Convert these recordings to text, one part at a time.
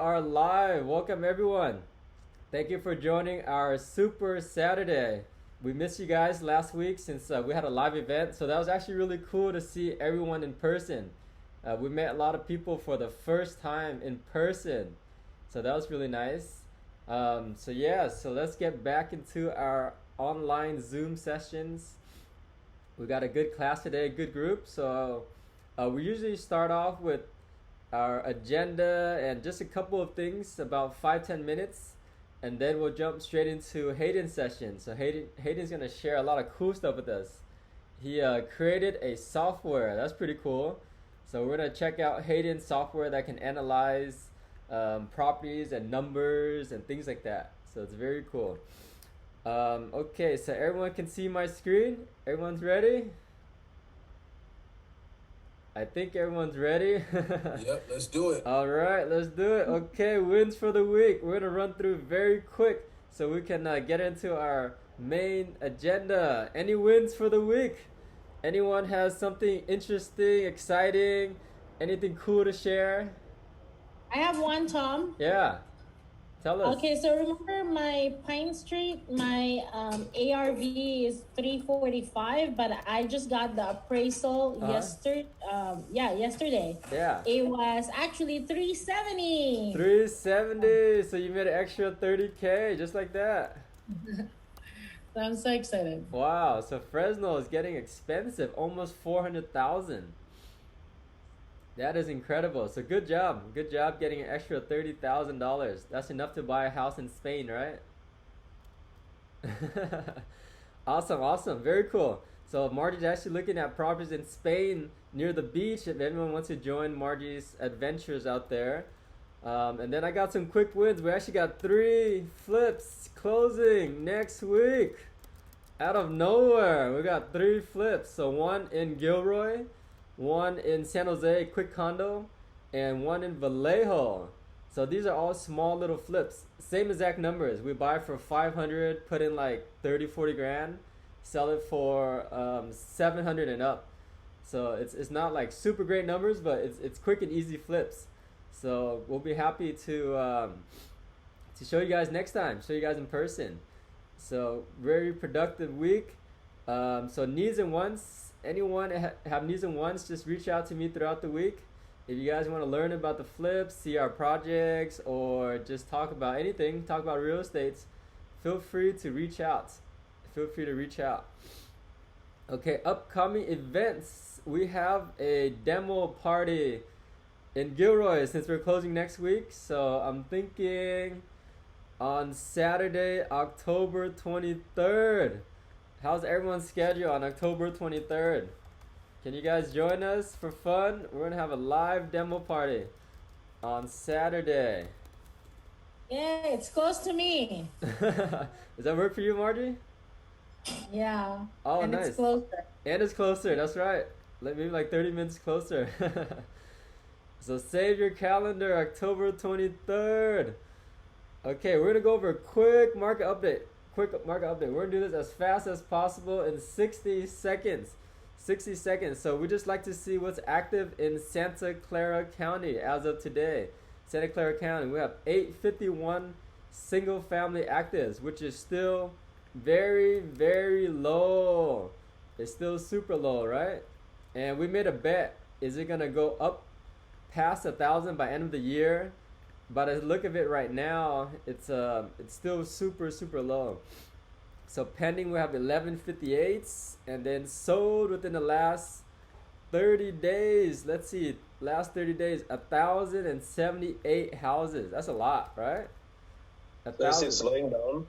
are live. Welcome everyone. Thank you for joining our Super Saturday. We missed you guys last week since we had a live event, so that was actually really cool to see everyone in person. We met a lot of people for the first time in person, so that was really nice. So let's get back into our online Zoom sessions. We got a good class today, a good group. So we usually start off with our agenda and just a couple of things, about 5-10 minutes, and then we'll jump straight into Hayden's session. So Hayden's gonna share a lot of cool stuff with us. He created a software that's pretty cool. So we're gonna check out Hayden's software that can analyze properties and numbers and things like that. So it's very cool. Okay, so everyone can see my screen. Everyone's ready? I think everyone's ready. Yep, let's do it. All right, let's do it. Okay, wins for the week. We're gonna run through very quick so we can get into our main agenda. Any wins for the week? Anyone has something interesting, exciting, anything cool to share? I have one, Tom. Yeah, tell us. Okay, so remember my Pine Street, my ARV is 345, but I just got the appraisal yesterday. Yesterday. Yeah. It was actually 370. 370. So you made an extra 30K just like that. So I'm so excited. Wow. So Fresno is getting expensive, almost 400,000. That is incredible. So good job. Good job getting an extra $30,000. That's enough to buy a house in Spain, right? Awesome. Very cool. So Margie's actually looking at properties in Spain near the beach if anyone wants to join Margie's adventures out there. And then I got some quick wins. We actually got 3 flips closing next week. Out of nowhere, we got 3 flips. So one in Gilroy, one in San Jose, quick condo, and one in Vallejo. So these are all small little flips. Same exact numbers. We buy for 500, put in like 30-40 grand, sell it for 700 and up. So it's not like super great numbers, but it's quick and easy flips. So we'll be happy to show you guys next time, show you guys in person. So very productive week. So needs and wants, anyone have needs and wants, just reach out to me throughout the week. If you guys want to learn about the flips, see our projects, or just talk about anything, talk about real estate, feel free to reach out. Okay, upcoming events. We have a demo party in Gilroy since we're closing next week. So I'm thinking on Saturday, October 23rd. How's everyone's schedule on October 23rd? Can you guys join us for fun? We're gonna have a live demo party on Saturday. Yeah, it's close to me. Does that work for you, Margie? Yeah. Oh, and nice. It's closer. And it's closer, that's right. Maybe like 30 minutes closer. So save your calendar, October 23rd. Okay, we're gonna go over a quick market update. We're gonna do this as fast as possible in 60 seconds. So we just like to see what's active in Santa Clara County as of today. Santa Clara County, we have 851 single family actives, which is still very, very low. It's still super low, right? And we made a bet. Is it gonna go up past 1,000 by end of the year? But as look of it right now, it's still super low. So pending, we have 1158s, and then sold within the last 30 days. Let's see, last 30 days, 1,078 houses. That's a lot, right? Is it slowing down?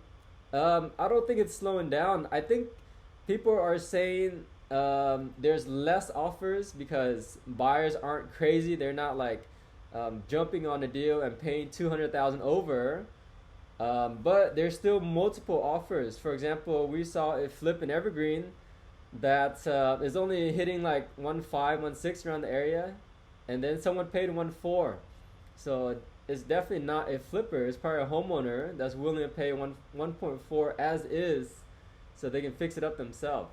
I don't think it's slowing down. I think people are saying there's less offers because buyers aren't crazy. They're not like jumping on a deal and paying 200,000 over. But there's still multiple offers. For example, we saw a flip in Evergreen that is only hitting like 1.5, 1.6 around the area, and then someone paid 1.4. So it's definitely not a flipper. It's probably a homeowner that's willing to pay 1.4 as is, so they can fix it up themselves.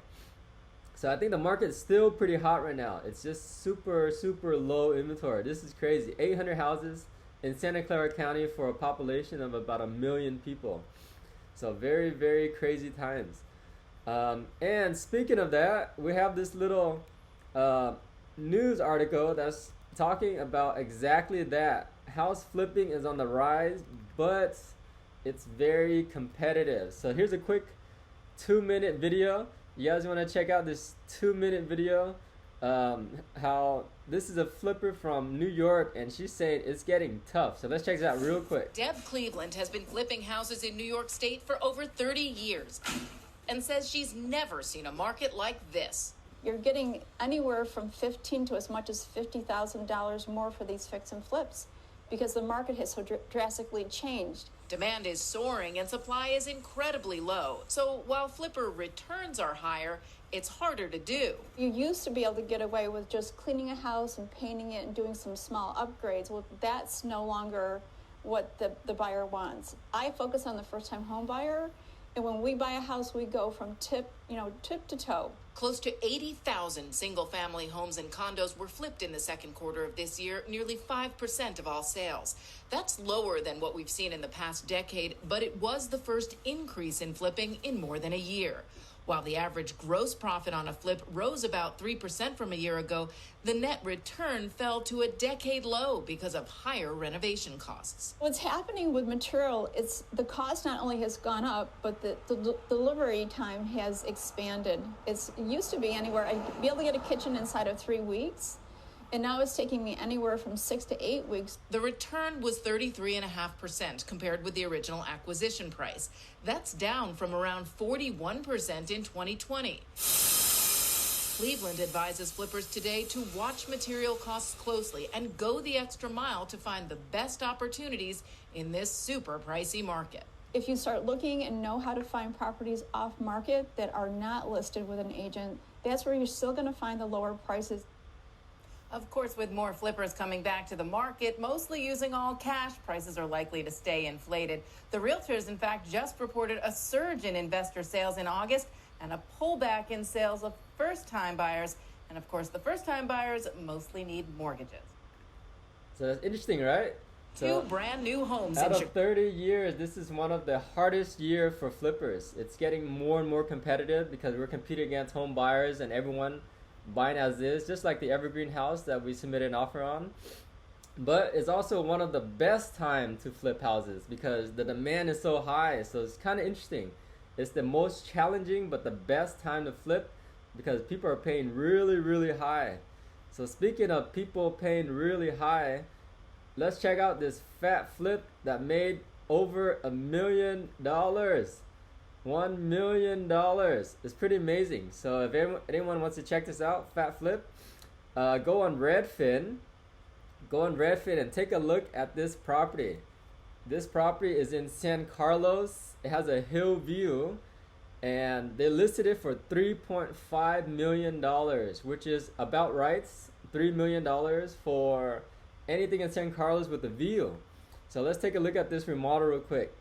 So I think the market's still pretty hot right now. It's just super low inventory. This is crazy. 800 houses in Santa Clara County for a population of about 1 million people. So very, very crazy times. And speaking of that, we have this little news article that's talking about exactly that. House flipping is on the rise, but it's very competitive. So here's a quick 2-minute video. You guys want to check out this 2-minute video? How this is a flipper from New York, and she's saying it's getting tough. So let's check this out real quick. Deb Cleveland has been flipping houses in New York State for over 30 years and says she's never seen a market like this. You're getting anywhere from $15,000 to as much as $50,000 more for these fix and flips because the market has so drastically changed. Demand is soaring and supply is incredibly low. So while flipper returns are higher, it's harder to do. You used to be able to get away with just cleaning a house and painting it and doing some small upgrades. Well, that's no longer what the buyer wants. I focus on the first-time home buyer, and when we buy a house, we go from tip to toe. Close to 80,000 single-family homes and condos were flipped in the second quarter of this year, nearly 5% of all sales. That's lower than what we've seen in the past decade, but it was the first increase in flipping in more than a year. While the average gross profit on a flip rose about 3% from a year ago, the net return fell to a decade low because of higher renovation costs. What's happening with material is the cost not only has gone up, but the delivery time has expanded. It used to be anywhere, I'd be able to get a kitchen inside of 3 weeks, and now it's taking me anywhere from 6 to 8 weeks. The return was 33.5% compared with the original acquisition price. That's down from around 41% in 2020. Cleveland advises flippers today to watch material costs closely and go the extra mile to find the best opportunities in this super pricey market. If you start looking and know how to find properties off market that are not listed with an agent, that's where you're still going to find the lower prices. Of course, with more flippers coming back to the market, mostly using all cash, prices are likely to stay inflated. The realtors, in fact, just reported a surge in investor sales in August and a pullback in sales of first-time buyers. And of course, the first-time buyers mostly need mortgages. So that's interesting, right? Two brand new homes out of 30 years, this is one of the hardest years for flippers. It's getting more and more competitive because we're competing against home buyers and everyone buying as is, just like the Evergreen house that we submitted an offer on. But it's also one of the best time to flip houses because the demand is so high. So it's kind of interesting. It's the most challenging but the best time to flip because people are paying really, really high. So speaking of people paying really high, let's check out this fat flip that made over $1 million. $1 million. It's pretty amazing. So if anyone wants to check this out, fat flip, go on Redfin and take a look at this property. This property is in San Carlos. It has a hill view, and they listed it for $3.5 million, which is about right. $3 million for anything in San Carlos with a view. So let's take a look at this remodel real quick.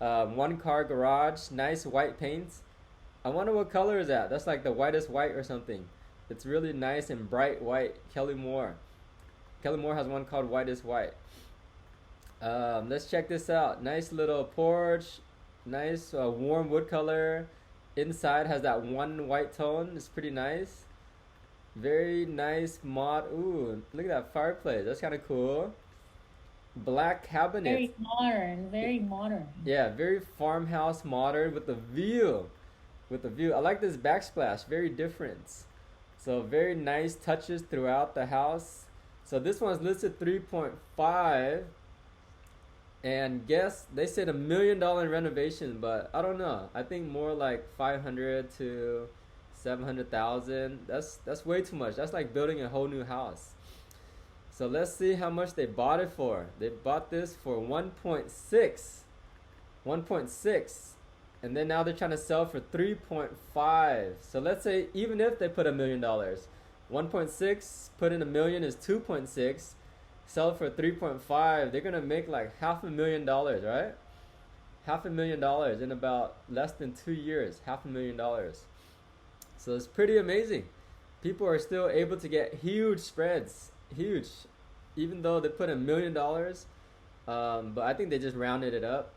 1-car garage, nice white paint. I wonder what color is that. That's like the whitest white or something. It's really nice and bright white. Kelly Moore has one called Whitest White. Let's check this out. Nice little porch, nice warm wood color. Inside has that one white tone. It's pretty nice. Very nice mod. Ooh, look at that fireplace. That's kind of cool. Black cabinet. Very modern. Yeah, very farmhouse modern with the view. I like this backsplash, very different. So very nice touches throughout the house. So this one's listed 3.5, and guess they said $1 million in renovation, but I don't know. I think more like 500 to 700,000. That's way too much. That's like building a whole new house. So let's see how much they bought it for. They bought this for 1.6, and then now they're trying to sell for 3.5. So let's say even if they put $1 million, 1.6 put in $1 million is 2.6. Sell for 3.5. They're gonna make like $500,000, right? $500,000 in about less than 2 years. $500,000. So it's pretty amazing. People are still able to get huge spreads. Huge. Even though they put $1 million, but I think they just rounded it up.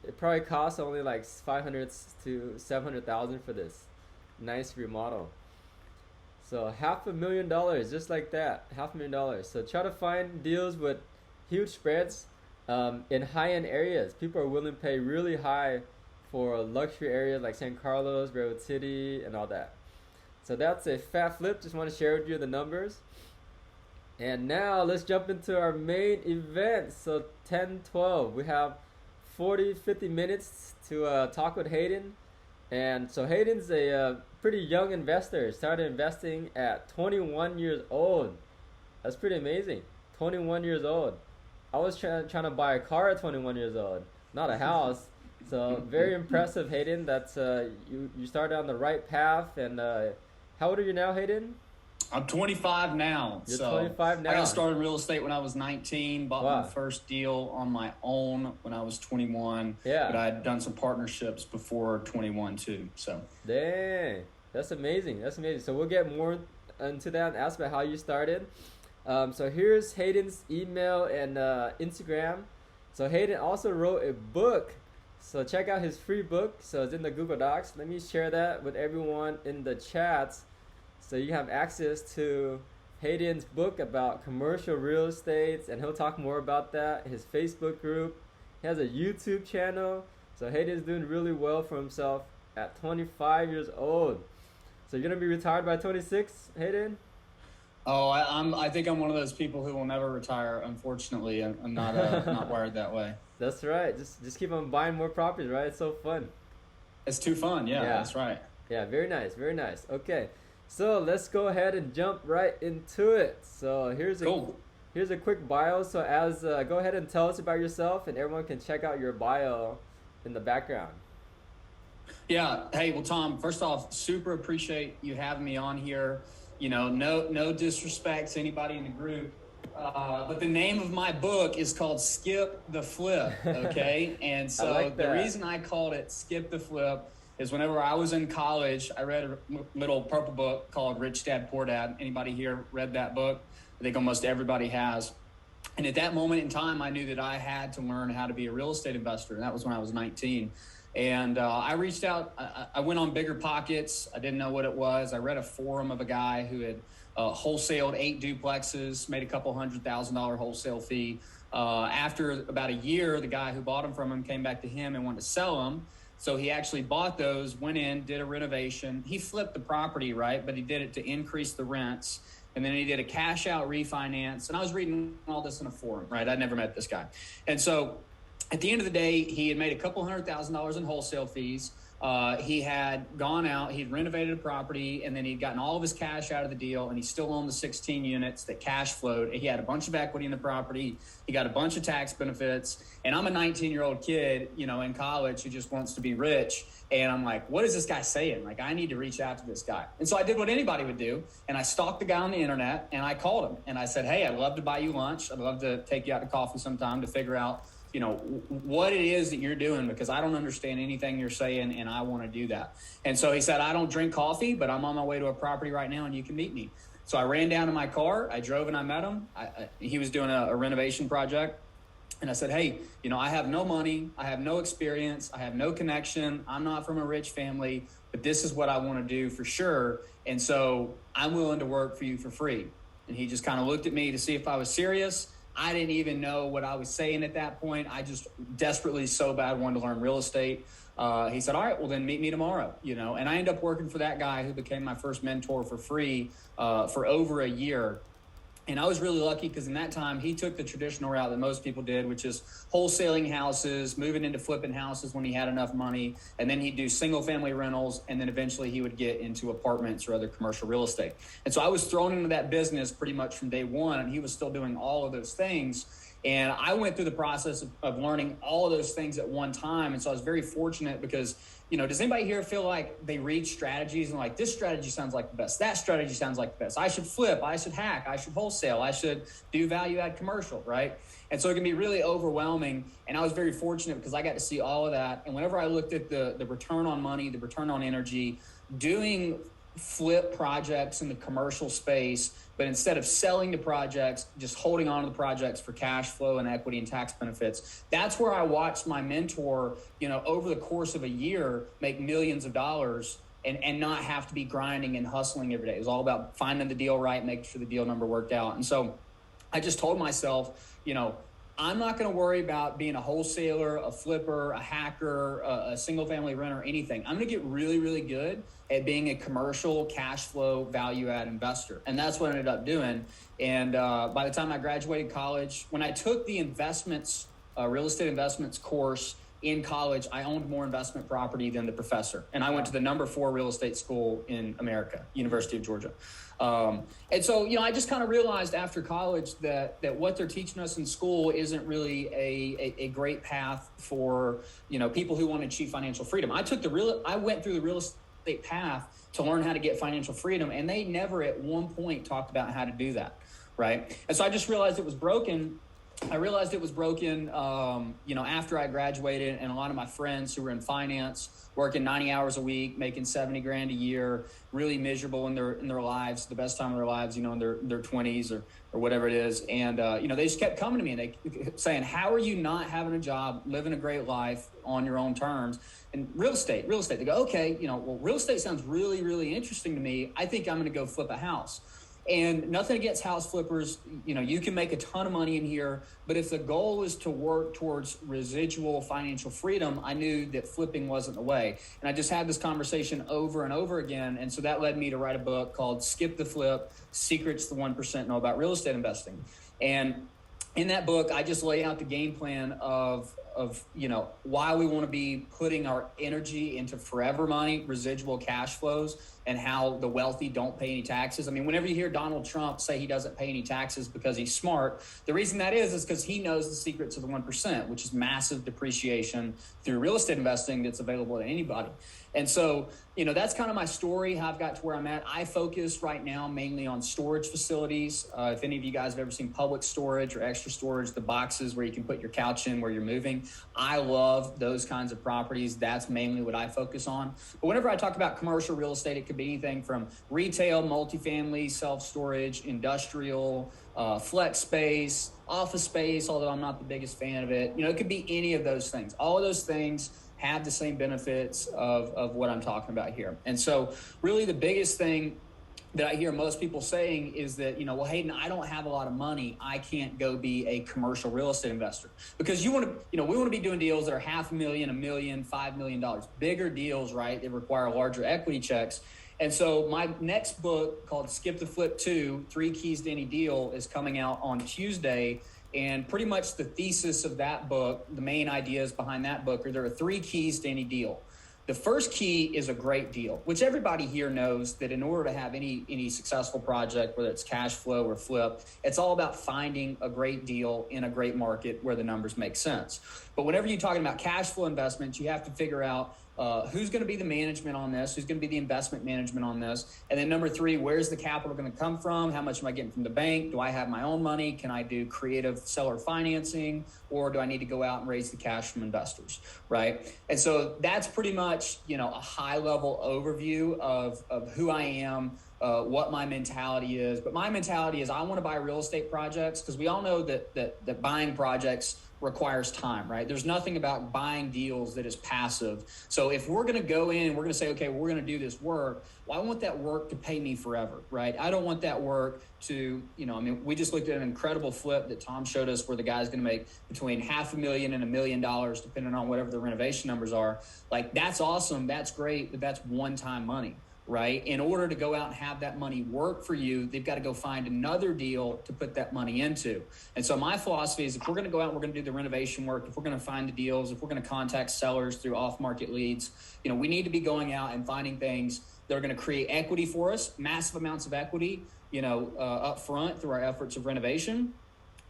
It probably costs only like 500 to 700,000 for this nice remodel. So $500,000, just like that, $500,000. So try to find deals with huge spreads in high-end areas. People are willing to pay really high for luxury areas like San Carlos, Redwood City, and all that. So that's a fat flip. Just want to share with you the numbers. And now let's jump into our main event. So 10-12, we have 50 minutes to talk with Hayden. And so Hayden's a pretty young investor. Started investing at 21 years old. That's pretty amazing. 21 years old. I was trying to buy a car at 21 years old, not a house. So very impressive, Hayden. That's you started on the right path. And how old are you now, Hayden? I'm 25 now. You're 25 now. I got started in real estate when I was 19, bought my first deal on my own when I was 21. Yeah. But I had done some partnerships before 21 too. So. Dang. That's amazing. That's amazing. So we'll get more into that and ask about how you started. So here's Hayden's email and Instagram. So Hayden also wrote a book. So check out his free book. So it's in the Google Docs. Let me share that with everyone in the chats. So you have access to Hayden's book about commercial real estate, and he'll talk more about that. His Facebook group. He has a YouTube channel. So Hayden's doing really well for himself at 25 years old. So you're gonna be retired by 26, Hayden? Oh, I think I'm one of those people who will never retire. Unfortunately, I'm not not wired that way. That's right. Just keep on buying more properties, right? It's so fun. It's too fun. Yeah, that's right. Yeah, very nice, very nice. Okay. So let's go ahead and jump right into it. So here's a quick bio. So go ahead and tell us about yourself, and everyone can check out your bio in the background. Yeah. Hey, well, Tom, first off, super appreciate you having me on here. You know, no disrespect to anybody in the group, but the name of my book is called Skip the Flip. Okay, and so the reason I called it Skip the Flip is whenever I was in college, I read a little purple book called Rich Dad, Poor Dad. Anybody here read that book? I think almost everybody has. And at that moment in time, I knew that I had to learn how to be a real estate investor. And that was when I was 19. And I reached out. I went on Bigger Pockets. I didn't know what it was. I read a forum of a guy who had wholesaled 8 duplexes, made a couple $100,000 wholesale fee. After about a year, the guy who bought them from him came back to him and wanted to sell them. So he actually bought those, went in, did a renovation. He flipped the property, right? But he did it to increase the rents. And then he did a cash out refinance. And I was reading all this in a forum, right? I'd never met this guy. And so at the end of the day, he had made a couple $100,000 in wholesale fees. He had gone out, he'd renovated a property, and then he'd gotten all of his cash out of the deal, and he still owned the 16 units that cash flowed. He had a bunch of equity in the property. He got a bunch of tax benefits. And I'm a 19-year-old kid, you know, in college who just wants to be rich. And I'm like, what is this guy saying? Like, I need to reach out to this guy. And so I did what anybody would do. And I stalked the guy on the internet, and I called him. And I said, hey, I'd love to buy you lunch. I'd love to take you out to coffee sometime to figure out, you know, what it is that you're doing, because I don't understand anything you're saying, and I want to do that. And so he said, I don't drink coffee, but I'm on my way to a property right now, and you can meet me. So I ran down to my car, I drove, and I met him. He was doing a renovation project. And I said, hey, you know, I have no money, I have no experience, I have no connection, I'm not from a rich family, but this is what I want to do for sure. And so I'm willing to work for you for free. And he just kind of looked at me to see if I was serious. I didn't even know what I was saying at that point. I just desperately so bad wanted to learn real estate. He said, all right, well then meet me tomorrow, you know. And I ended up working for that guy who became my first mentor for free for over a year. And I was really lucky because in that time, he took the traditional route that most people did, which is wholesaling houses, moving into flipping houses when he had enough money. And then he'd do single family rentals. And then eventually he would get into apartments or other commercial real estate. And so I was thrown into that business pretty much from day one. And he was still doing all of those things. And I went through the process of learning all of those things at one time. And so I was very fortunate because, you know, does anybody here feel like they read strategies and like, this strategy sounds like the best, that strategy sounds like the best, I should flip, I should hack, I should wholesale, I should do value add commercial, right? And so it can be really overwhelming. And I was very fortunate because I got to see all of that. And whenever I looked at the return on money, the return on energy, doing flip projects in the commercial space, but instead of selling the projects, just holding on to the projects for cash flow and equity and tax benefits. That's where I watched my mentor, over the course of a year, make millions of dollars and not have to be grinding and hustling every day. It was all about finding the deal right, making sure the deal number worked out. And so I just told myself, I'm not going to worry about being a wholesaler, a flipper, a hacker, a single family renter, anything. I'm going to get really, really good at being a commercial cash flow value add investor. And that's what I ended up doing. And by the time I graduated college, when I took the investments, real estate investments course in college, I owned more investment property than the professor. And I went to the number 4 real estate school in America, University of Georgia. And so, I just kind of realized after college that what they're teaching us in school isn't really a great path for, people who want to achieve financial freedom. I went through the real estate path to learn how to get financial freedom, and they never at one point talked about how to do that, right? And so I just realized it was broken. After I graduated, and a lot of my friends who were in finance, working 90 hours a week, making 70 grand a year, really miserable in their lives, the best time of their lives, in their 20s or whatever it is. And, they just kept coming to me and they saying, how are you not having a job, living a great life on your own terms? And real estate, they go, okay, well, real estate sounds really, really interesting to me. I think I'm going to go flip a house. And nothing against house flippers, you can make a ton of money in here, but if the goal is to work towards residual financial freedom, I knew that flipping wasn't the way. And I just had this conversation over and over again. And so that led me to write a book called Skip the Flip, Secrets the 1% Know About Real Estate Investing. And in that book, I just lay out the game plan of why we want to be putting our energy into forever money, residual cash flows, and how the wealthy don't pay any taxes. I mean, whenever you hear Donald Trump say he doesn't pay any taxes because he's smart, the reason that is because he knows the secret to the 1%, which is massive depreciation through real estate investing that's available to anybody. And so, that's kind of my story, how I've got to where I'm at. I focus right now mainly on storage facilities. If any of you guys have ever seen public storage or extra storage, the boxes where you can put your couch in where you're moving, I love those kinds of properties. That's mainly what I focus on. But whenever I talk about commercial real estate, it could be anything from retail, multifamily, self-storage, industrial, flex space, office space, although I'm not the biggest fan of it. It could be any of those things. All of those things have the same benefits of what I'm talking about here. And so really the biggest thing that I hear most people saying is that, well, Hayden, I don't have a lot of money. I can't go be a commercial real estate investor, because we want to be doing deals that are $500,000, $1 million, $5 million, bigger deals, right? That require larger equity checks. And so my next book called Skip the Flip 2, 3 Keys to Any Deal, is coming out on Tuesday. And pretty much the thesis of that book, the main ideas behind that book are there are 3 keys to any deal. The first key is a great deal, which everybody here knows that in order to have any successful project, whether it's cash flow or flip, it's all about finding a great deal in a great market where the numbers make sense. But whenever you're talking about cash flow investments, you have to figure out who's going to be the management on this, who's going to be the investment management on this. And then number 3, where's the capital going to come from? How much am I getting from the bank? Do I have my own money? Can I do creative seller financing? Or do I need to go out and raise the cash from investors, right? And so that's pretty much, a high level overview of who I am, what my mentality is. But my mentality is I want to buy real estate projects, because we all know that buying projects requires time, right? There's nothing about buying deals that is passive. So if we're going to go in and we're going to say, okay, we're going to do this work, well, I want that work to pay me forever, right? I don't want that work to, we just looked at an incredible flip that Tom showed us where the guy's going to make between $500,000 and $1 million, depending on whatever the renovation numbers are. Like, that's awesome. That's great. But that's one-time money. Right? In order to go out and have that money work for you, they've got to go find another deal to put that money into. And so my philosophy is if we're going to go out and we're going to do the renovation work, if we're going to find the deals, if we're going to contact sellers through off-market leads, we need to be going out and finding things that are going to create equity for us, massive amounts of equity, up front through our efforts of renovation.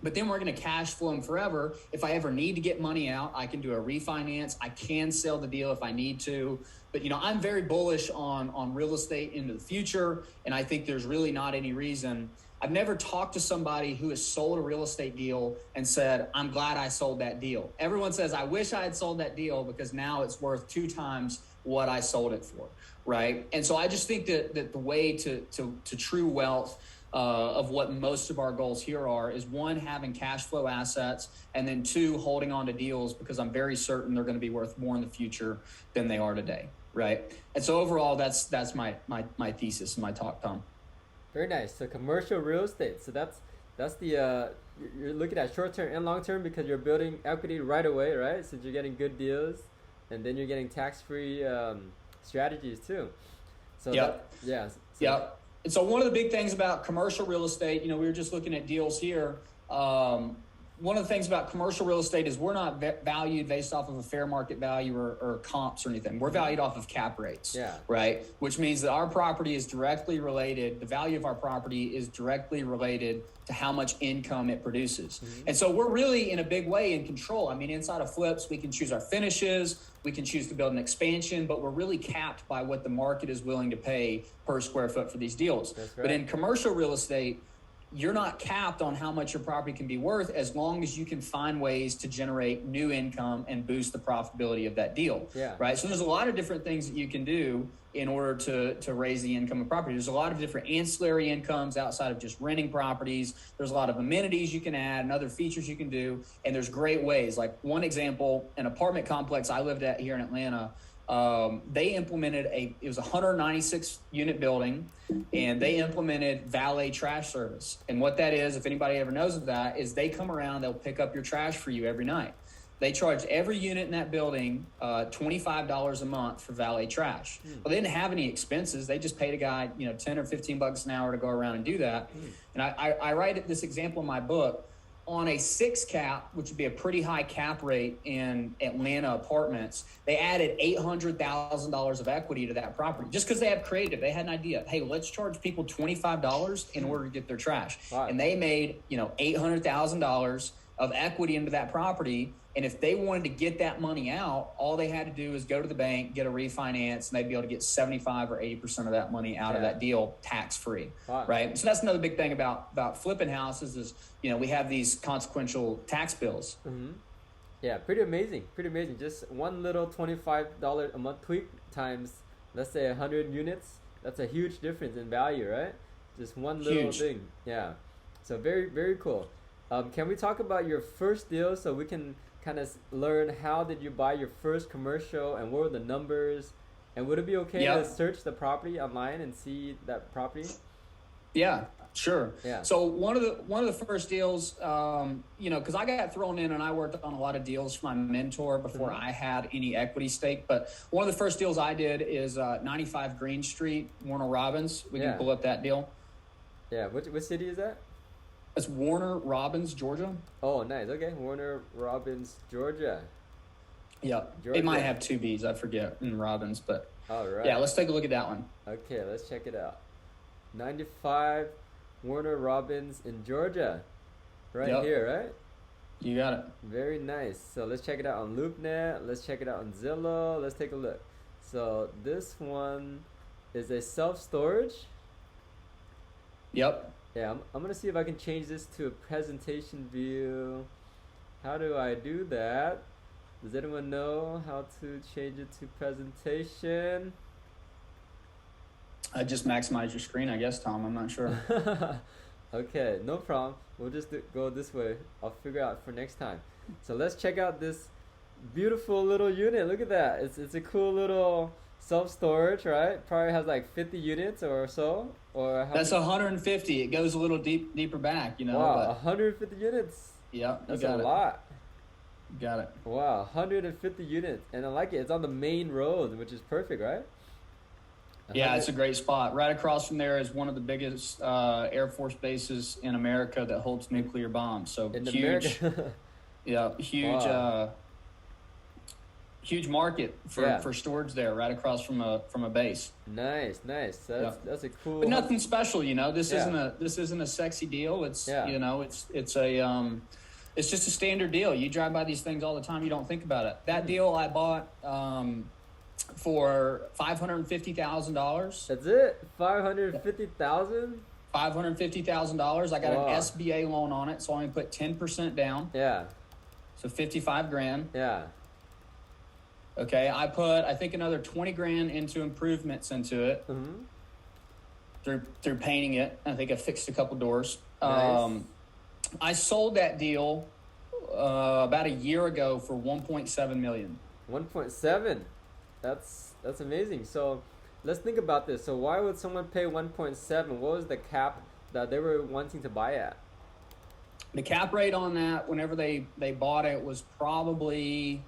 But then we're going to cash flow them forever. If I ever need to get money out, I can do a refinance. I can sell the deal if I need to. But, I'm very bullish on real estate into the future. And I think there's really not any reason I've never talked to somebody who has sold a real estate deal and said, I'm glad I sold that deal. Everyone says, I wish I had sold that deal because now it's worth 2 times what I sold it for, right? And so I just think that the way to true wealth of what most of our goals here are is 1, having cash flow assets, and then 2, holding on to deals because I'm very certain they're going to be worth more in the future than they are today, right? And so overall, that's my thesis and my talk, Tom. Very nice. So commercial real estate. So that's the you're looking at short term and long term because you're building equity right away, right? Since you're getting good deals, and then you're getting tax-free strategies too. So yep. So yep. And so one of the big things about commercial real estate, we were just looking at deals here. One of the things about commercial real estate is we're not valued based off of a fair market value or comps or anything. We're valued off of cap rates, right? Which means that our property is directly related, the value of our property is directly related to how much income it produces. Mm-hmm. And so we're really in a big way in control. I mean, inside of flips, we can choose our finishes, we can choose to build an expansion, but we're really capped by what the market is willing to pay per square foot for these deals. That's right. But in commercial real estate, you're not capped on how much your property can be worth as long as you can find ways to generate new income and boost the profitability of that deal, right? So there's a lot of different things that you can do in order to raise the income of property. There's a lot of different ancillary incomes outside of just renting properties. There's a lot of amenities you can add and other features you can do, and there's great ways. Like one example, an apartment complex I lived at here in Atlanta, they implemented it was a 196 unit building, and they implemented valet trash service. And what that is, if anybody ever knows of that, is they come around, they'll pick up your trash for you every night. They charged every unit in that building $25 a month for valet trash. Well, they didn't have any expenses. They just paid a guy, 10 or 15 bucks an hour to go around and do that. And I write this example in my book. On a 6 cap, which would be a pretty high cap rate in Atlanta apartments, they added $800,000 of equity to that property just because they have creative. They had an idea. Hey, let's charge people $25 in order to get their trash. Wow. And they made, $800,000 of equity into that property. And if they wanted to get that money out, all they had to do is go to the bank, get a refinance, and they'd be able to get 75 or 80% of that money out of that deal tax-free, right? So that's another big thing about flipping houses is, we have these consequential tax bills. Mm-hmm. Yeah, pretty amazing. Just one little $25 a month tweak times, let's say 100 units. That's a huge difference in value, right? Just one little thing. Yeah. So very, very cool. Can we talk about your first deal so we can kind of learn how did you buy your first commercial and what were the numbers, and would it be okay to search the property online and see that property? Yeah, sure. Yeah. So one of the first deals, because I got thrown in and I worked on a lot of deals for my mentor before I had any equity stake. But one of the first deals I did is 95 Green Street, Warner Robins. We can pull up that deal. Yeah. Which city is that? It's Warner Robins, Georgia. Oh, nice. Okay, Warner Robins, Georgia. Yeah, it might have 2 B's. I forget in Robins, but all right. Yeah, let's take a look at that one. Okay, let's check it out. 95 Warner Robins in Georgia, right here, right? You got it. Very nice. So let's check it out on LoopNet. Let's check it out on Zillow. Let's take a look. So this one is a self-storage. Yep. Yeah, I'm going to see if I can change this to a presentation view. How do I do that? Does anyone know how to change it to presentation? I just maximize your screen, I guess, Tom. I'm not sure. Okay, no problem. We'll just go this way. I'll figure out for next time. So let's check out this beautiful little unit. Look at that. It's a cool little self-storage, right? Probably has like 50 units or so. Or that's 150. It goes a little deeper back, Wow, but 150 units. Yeah, that's a lot. You got it. Wow, 150 units, and I like it. It's on the main road, which is perfect, right? Yeah, it's a great spot. Right across from there is one of the biggest Air Force bases in America that holds nuclear bombs. So in huge. America. Yeah, huge. Wow. Huge market for storage there, right across from a base. Nice. That's a cool. But nothing special, This isn't a sexy deal. It's it's just a standard deal. You drive by these things all the time. You don't think about it. That deal I bought for $550,000. That's it. $550,000. $550,000. I got an SBA loan on it, so I only put 10% down. Yeah. So 55 grand. Yeah. Okay, I put, I think, another 20 grand into improvements into it. Through painting it. I think I fixed a couple doors. Nice. I sold that deal about a year ago for 1.7 million. 1.7. That's amazing. So let's think about this. So why would someone pay 1.7? What was the cap that they were wanting to buy at? The cap rate on that, whenever they bought it, was probably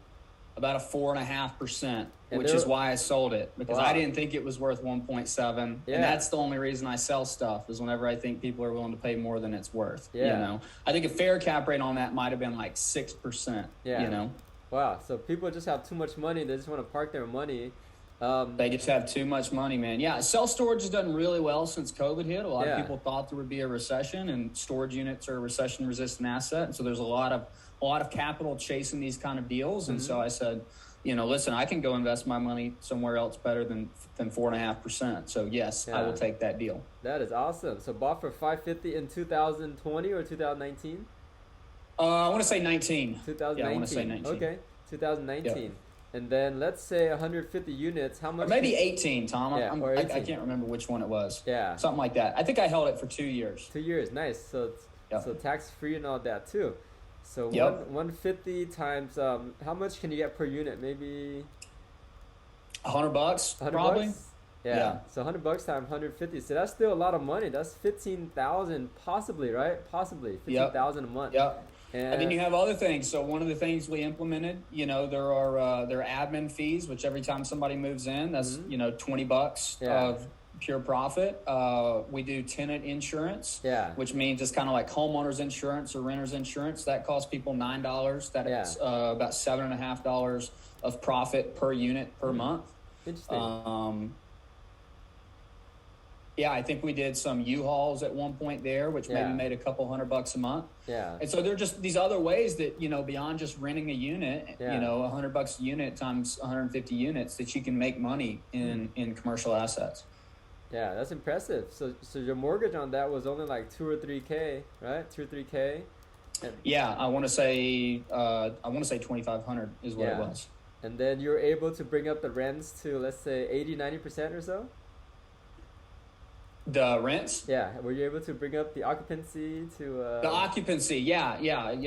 about a 4.5%, which is why I sold it, because I didn't think it was worth 1.7. Yeah. And that's the only reason I sell stuff, is whenever I think people are willing to pay more than it's worth. Yeah. You know, I think a fair cap rate on that might have been like 6%. Yeah. You know. Wow. So people just have too much money. They just want to park their money. They just have too much money, man. Yeah, self-storage has done really well since COVID hit. A lot of people thought there would be a recession, and storage units are a recession-resistant asset. And so there's a lot of capital chasing these kind of deals. And so I said, you know, listen, I can go invest my money somewhere else better than 4.5%. So yes, I will take that deal. That is awesome. So bought for $550 in 2020 or 2019? I want to say 19. 2019. Yeah, I want to say 19. Okay, 2019. Yep. And then let's say 150 units. How much? Or maybe 18, Tom. Yeah, or 18. I can't remember which one it was. Yeah. Something like that. I think I held it for 2 years. 2 years. Nice. So so tax free and all that too. So 150 times how much can you get per unit? Maybe $100 probably. Bucks? Yeah. So $100 times 150. So that's still a lot of money. That's 15,000 possibly, right? Possibly 15,000 a month. Yep. And then you have other things. So one of the things we implemented, you know, there are admin fees, which every time somebody moves in, that's you know, $20 of pure profit. We do tenant insurance, which means it's kind of like homeowners insurance or renters insurance. That costs people $9. That is about $7.50 of profit per unit per month. Interesting. Yeah, I think we did some U-Hauls at one point there, which maybe made a couple $100 a month. Yeah. And so there are just these other ways that, you know, beyond just renting a unit, you know, $100 a unit times 150 units, that you can make money in commercial assets. Yeah, that's impressive. So your mortgage on that was only like 2 or 3K, right? 2 or 3K. Yeah, I want to say 2,500 is what it was. And then you're able to bring up the rents to, let's say, 80-90% or so. The rents? Yeah. Were you able to bring up the occupancy to... The occupancy, yeah.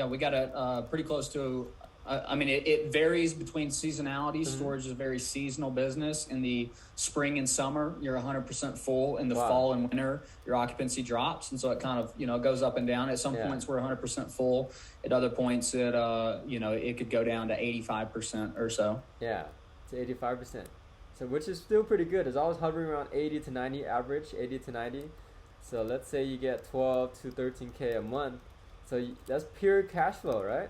We got it pretty close to... I mean, it varies between seasonality. Storage is a very seasonal business. In the spring and summer, you're 100% full. In the fall and winter, your occupancy drops. And so it kind of, you know, goes up and down. At some points, we're 100% full. At other points, you know, it could go down to 85% or so. Yeah, to 85%. So which is still pretty good. It's always hovering around 80 to 90 average, 80 to 90. So let's say you get 12 to 13K a month. So that's pure cash flow, right?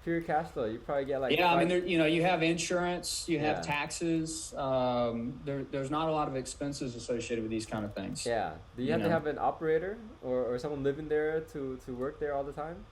Pure cash flow. You probably get like... Yeah, I mean, you know, you have insurance, you have taxes. There's not a lot of expenses associated with these kind of things. Yeah. Do you have to have an operator or someone living there to work there all the time?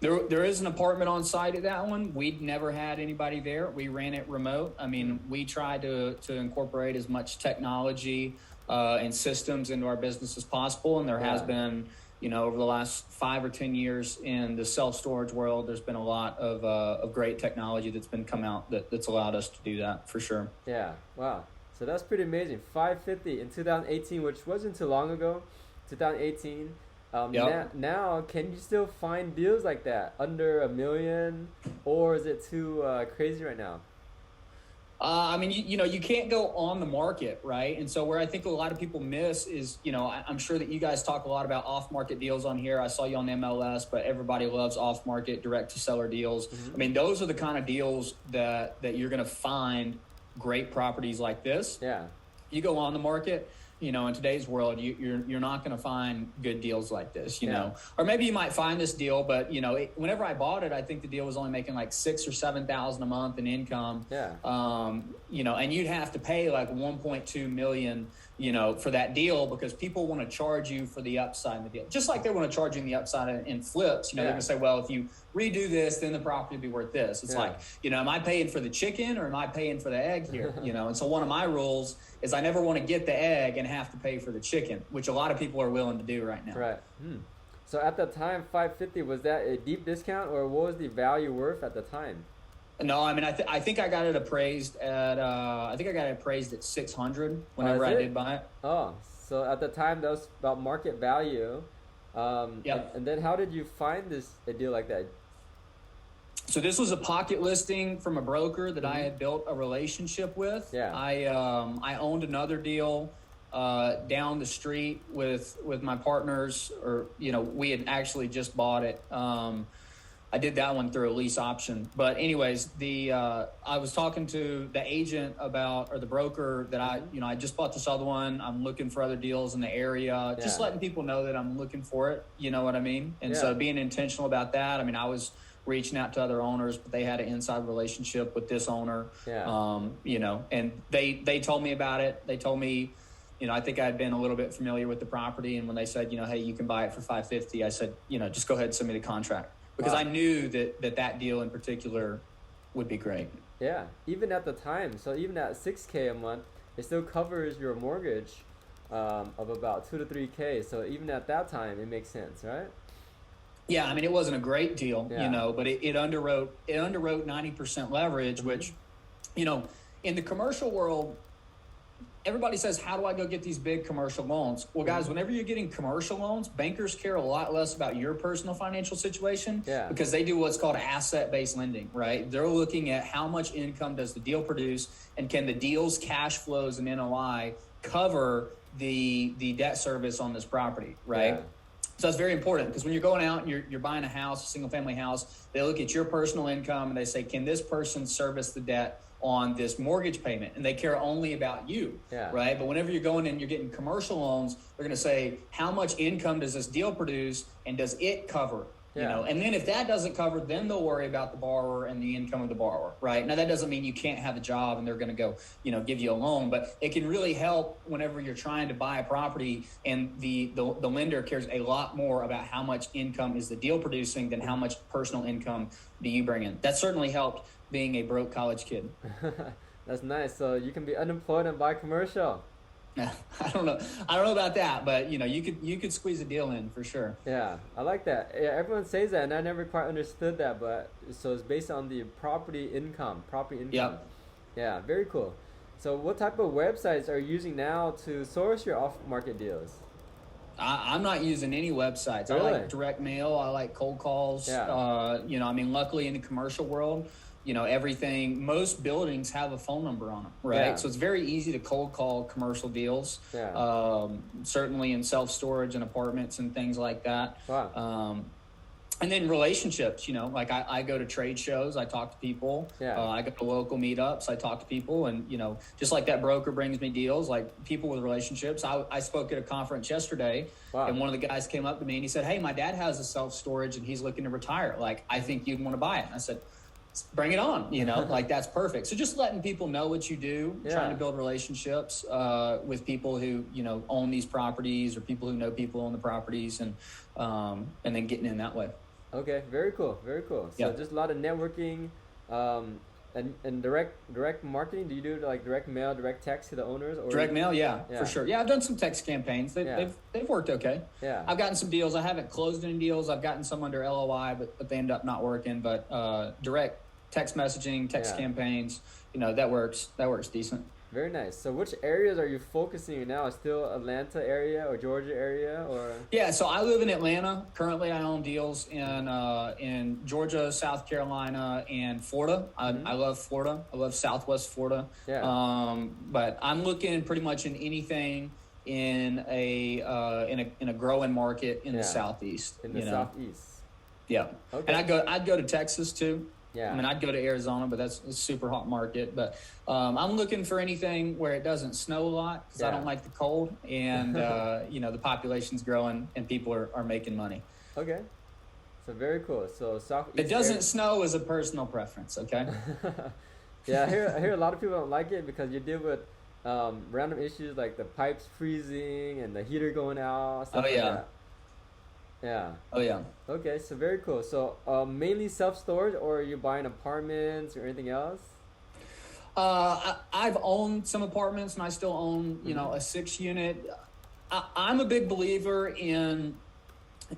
There is an apartment on site at that one. We'd never had anybody there. We ran it remote. I mean, we tried to incorporate as much technology and systems into our business as possible. And there has been, you know, over the last 5 or 10 years in the self-storage world, there's been a lot of great technology that's been come out that's allowed us to do that for sure. Yeah. Wow. So that's pretty amazing. $550 in 2018, which wasn't too long ago. 2018. Now, can you still find deals like that under $1 million, or is it too crazy right now? I mean, you know, you can't go on the market, right? And so where I think a lot of people miss is, you know, I'm sure that you guys talk a lot about off-market deals on here. I saw you on MLS, but everybody loves off-market direct-to-seller deals. I mean, those are the kind of deals that you're going to find great properties like this. Yeah. You go on the market, you know, in today's world, you're not going to find good deals like this, you know, or maybe you might find this deal, but you know, whenever I bought it, I think the deal was only making like $6,000 or $7,000 a month in income. Yeah. You know, and you'd have to pay like $1.2 million, for that deal, because people want to charge you for the upside in the deal. Just like they want to charge you in the upside in flips, they're going to say, well, if you redo this, then the property will be worth this. It's like, am I paying for the chicken or am I paying for the egg here? And so one of my rules is I never want to get the egg and have to pay for the chicken, which a lot of people are willing to do right now. Right. So at the time, $550, was that a deep discount, or what was the value worth at the time? No, I mean, I think I got it appraised at $600 whenever I did buy it. Oh, so at the time that was about market value. And then how did you find a deal like that? So this was a pocket listing from a broker that I had built a relationship with. Yeah. I owned another deal down the street with my partners, or we had actually just bought it. I did that one through a lease option. But anyways, I was talking to the agent or the broker that I just bought this other one. I'm looking for other deals in the area, just letting people know that I'm looking for it. You know what I mean? And so being intentional about that. I mean, I was reaching out to other owners, but they had an inside relationship with this owner. And they told me about it. They told me, I think I'd been a little bit familiar with the property. And when they said, hey, you can buy it for $550, I said, just go ahead and send me the contract. Because I knew that deal in particular would be great. Yeah, even at the time. So even at $6K a month, it still covers your mortgage of about $2 to $3K. So even at that time, it makes sense, right? Yeah, I mean, it wasn't a great deal, but it underwrote 90% leverage, which, in the commercial world, everybody says, how do I go get these big commercial loans? Well, guys, whenever you're getting commercial loans, bankers care a lot less about your personal financial situation because they do what's called asset-based lending, right? They're looking at how much income does the deal produce, and can the deal's cash flows and NOI cover the debt service on this property, right? Yeah. So that's very important, because when you're going out and you're buying a house, a single-family house, they look at your personal income and they say, can this person service the debt on this mortgage payment? And they care only about you, right? But whenever you're going in, you're getting commercial loans, they're going to say, how much income does this deal produce, and does it cover? And then if that doesn't cover, then they'll worry about the borrower and the income of the borrower, right? Now, that doesn't mean you can't have a job and they're going to go, give you a loan, but it can really help whenever you're trying to buy a property and the lender cares a lot more about how much income is the deal producing than how much personal income do you bring in. That certainly helped being a broke college kid. That's nice. So you can be unemployed and buy commercial. I don't know about that, but you could squeeze a deal in for sure. Yeah, I like that. Yeah, everyone says that, and I never quite understood that. But so it's based on the property income. Yep. Yeah, very cool. So what type of websites are you using now to source your off-market deals? I'm not using any websites. Really? I like direct mail. I like cold calls. Luckily in the commercial world, most buildings have a phone number on them, right? Yeah. So it's very easy to cold call commercial deals, certainly in self-storage and apartments and things like that. Wow. And then relationships, like I go to trade shows, I talk to people. I go to local meetups, I talk to people, and, just like that broker brings me deals, like people with relationships. I spoke at a conference yesterday, and one of the guys came up to me and he said, hey, my dad has a self-storage and he's looking to retire. Like, I think you'd want to buy it. And I said, bring it on, like that's perfect. So just letting people know what you do, trying to build relationships with people who, own these properties, or people who know people on the properties, and then getting in that way. Okay, very cool, very cool. So just a lot of networking and direct marketing. Do you do like direct mail, direct text to the owners? Or direct mail, for sure. Yeah, I've done some text campaigns. They've worked okay. Yeah, I've gotten some deals. I haven't closed any deals. I've gotten some under LOI, but they end up not working. But direct text messaging, text campaigns, that works decent. Very nice. So which areas are you focusing on now? Still Atlanta area or Georgia area, or? Yeah, so I live in Atlanta. Currently I own deals in Georgia, South Carolina, and Florida. I love Florida. I love Southwest Florida. But I'm looking pretty much in anything in a growing market in the Southeast. In the Southeast. Yeah. Okay. And I'd go to Texas too. Yeah. I mean, I'd go to Arizona, but that's a super hot market. But I'm looking for anything where it doesn't snow a lot, because I don't like the cold. And, the population's growing and people are making money. Okay. So very cool. So Southeast. It doesn't snow is a personal preference, okay? Yeah, I hear a lot of people don't like it because you deal with random issues like the pipes freezing and the heater going out, stuff like that? Yeah. Oh yeah. Okay, so very cool. So mainly self-storage, or are you buying apartments or anything else? I've owned some apartments, and I still own, you know, a 6-unit. I'm a big believer in,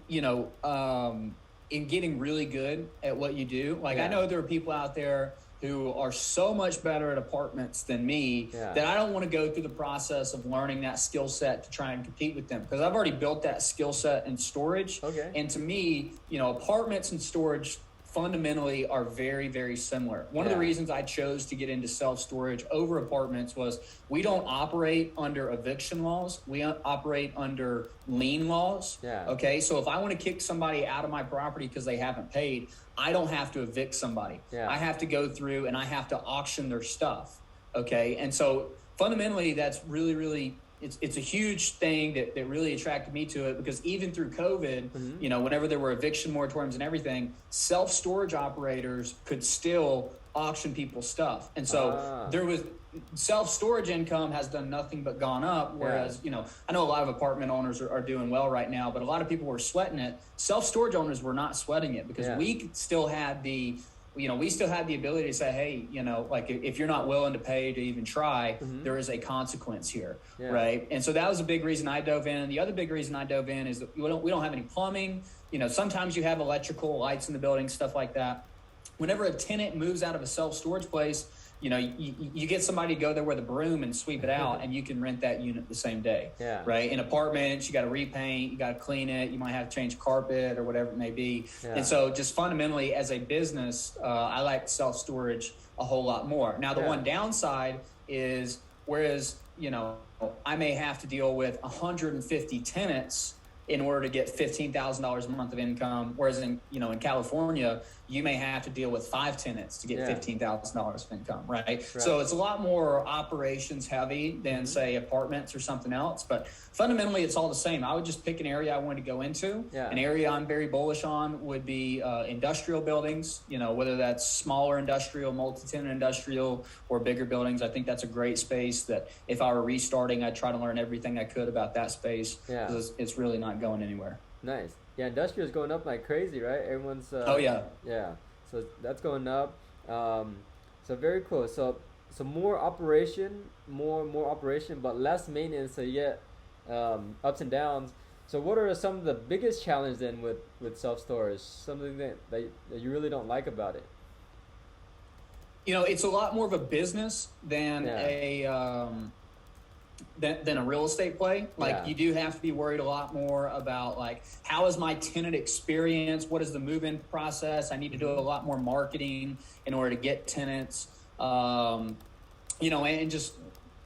you know, in getting really good at what you do. Like, I know there are people out there who are so much better at apartments than me that I don't want to go through the process of learning that skill set to try and compete with them, because I've already built that skill set in storage. And to me, you know, apartments and storage fundamentally are very, very similar. One of the reasons I chose to get into self-storage over apartments was we don't operate under eviction laws. We operate under lien laws. Okay, so if I want to kick somebody out of my property because they haven't paid, I don't have to evict somebody. I have to go through and I have to auction their stuff. Okay, and so fundamentally that's really, really, it's a huge thing that really attracted me to it, because even through COVID, you know, whenever there were eviction moratoriums and everything, self-storage operators could still auction people's stuff. And so there was self-storage income has done nothing but gone up. Whereas, you know, I know a lot of apartment owners are doing well right now, but a lot of people were sweating it. Self-storage owners were not sweating it, because we still had the ability to say, hey, you know, like if you're not willing to pay to even try, there is a consequence here, right? And so that was a big reason I dove in. The other big reason I dove in is that we don't have any plumbing. You know, sometimes you have electrical lights in the building, stuff like that. Whenever a tenant moves out of a self-storage place, you know, you get somebody to go there with a broom and sweep it out, and you can rent that unit the same day, right? In apartments, you got to repaint, you got to clean it, you might have to change carpet or whatever it may be. And so just fundamentally as a business, I like self-storage a whole lot more. Now, the one downside is, whereas, you know, I may have to deal with 150 tenants in order to get $15,000 a month of income, whereas in California, you may have to deal with 5 tenants to get $15,000 of income, right? So it's a lot more operations heavy than say apartments or something else, but fundamentally it's all the same. I would just pick an area I wanted to go into. An area I'm very bullish on would be industrial buildings, you know, whether that's smaller industrial, multi-tenant industrial, or bigger buildings. I think that's a great space that if I were restarting, I'd try to learn everything I could about that space, because it's really not going anywhere. Nice. Yeah, industrial is going up like crazy, right? Everyone's so that's going up. So very cool. So more operation, but less maintenance. So you get ups and downs. So what are some of the biggest challenges then with self-storage? Something that you really don't like about it? You know, it's a lot more of a business than than a real estate play. Like you do have to be worried a lot more about, like, how is my tenant experience? What is the move-in process? I need to do a lot more marketing in order to get tenants. You know, and just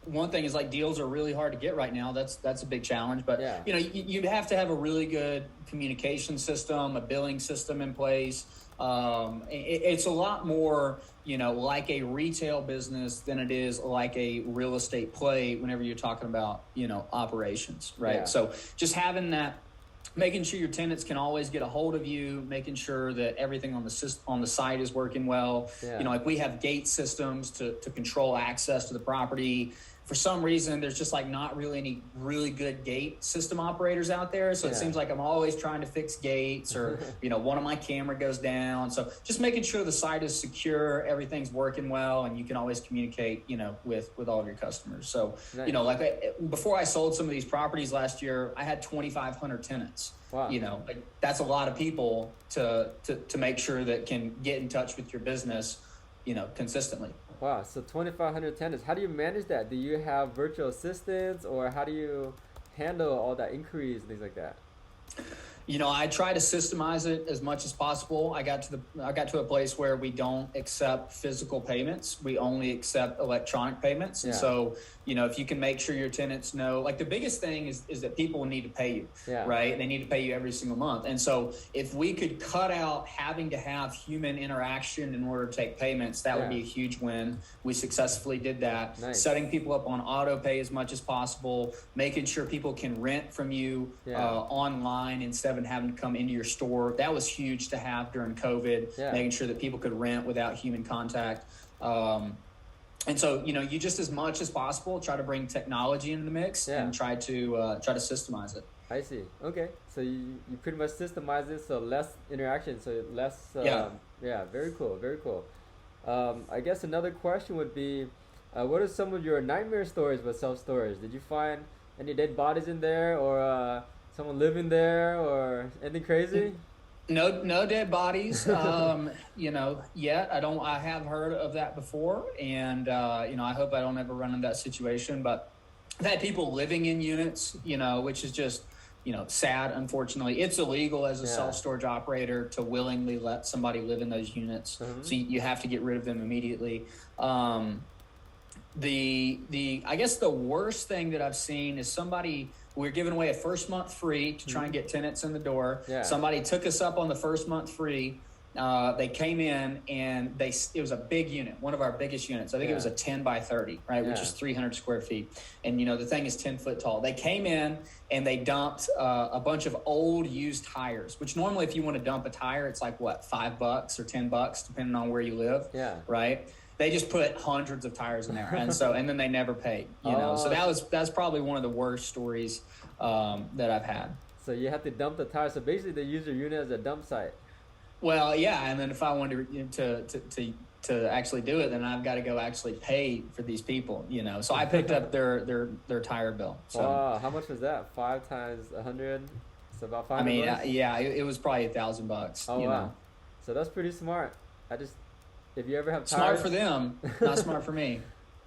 one thing is, like, deals are really hard to get right now. That's a big challenge. But you know, you'd have to have a really good communication system, a billing system in place. It's a lot more, you know, like a retail business than it is like a real estate play whenever you're talking about, you know, operations, right? So just having that, making sure your tenants can always get a hold of you, making sure that everything on the site is working well. You know, like we have gate systems to control access to the property. For some reason, there's just like not really any really good gate system operators out there. So it seems like I'm always trying to fix gates, or, you know, one of my camera goes down. So just making sure the site is secure, everything's working well, and you can always communicate, you know, with all of your customers. So, you know, like before I sold some of these properties last year, I had 2,500 tenants. You know, like that's a lot of people to make sure that can get in touch with your business, you know, consistently. Wow, so 2,500 tenants. How do you manage that? Do you have virtual assistants, or how do you handle all that inquiries and things like that? You know, I try to systemize it as much as possible. I got to a place where we don't accept physical payments. We only accept electronic payments. And so, you know, if you can make sure your tenants know, like the biggest thing is that people need to pay you, right? They need to pay you every single month. And so if we could cut out having to have human interaction in order to take payments, that would be a huge win. We successfully did that. Setting people up on auto pay as much as possible, making sure people can rent from you online instead of having to come into your store. That was huge to have during COVID, making sure that people could rent without human contact. And so, you just as much as possible try to bring technology into the mix and try to systemize it. I see. Okay, so you pretty much systemize it, so less interaction, so less. Very cool. Very cool. I guess another question would be, what are some of your nightmare stories with self-storage? Did you find any dead bodies in there, or someone living there, or anything crazy? No dead bodies, yet. I have heard of that before, and I hope I don't ever run into that situation. But I've had people living in units, which is just, sad. Unfortunately, it's illegal as a self-storage operator to willingly let somebody live in those units. So you have to get rid of them immediately. I guess the worst thing that I've seen is we're giving away a first month free to try and get tenants in the door. Yeah. Somebody took us up on the first month free. They came in and it was a big unit, one of our biggest units. I think it was a 10 by 30, right? Which is 300 square feet. And the thing is 10 foot tall. They came in and they dumped a bunch of old used tires, which normally if you want to dump a tire, it's like what, $5 or $10, depending on where you live. Yeah. Right. They just put hundreds of tires in there. And then they never paid, so that's probably one of the worst stories that I've had. So you have to dump the tires. So basically they use your unit as a dump site. Well, yeah, and then if I wanted to actually do it, then I've got to go actually pay for these people, So I picked up their tire bill. So wow, how much was that? 5 times 100, so about $5. I mean, it was probably $1,000. Oh wow, so that's pretty smart. If you ever have tires, smart for them, not smart for me.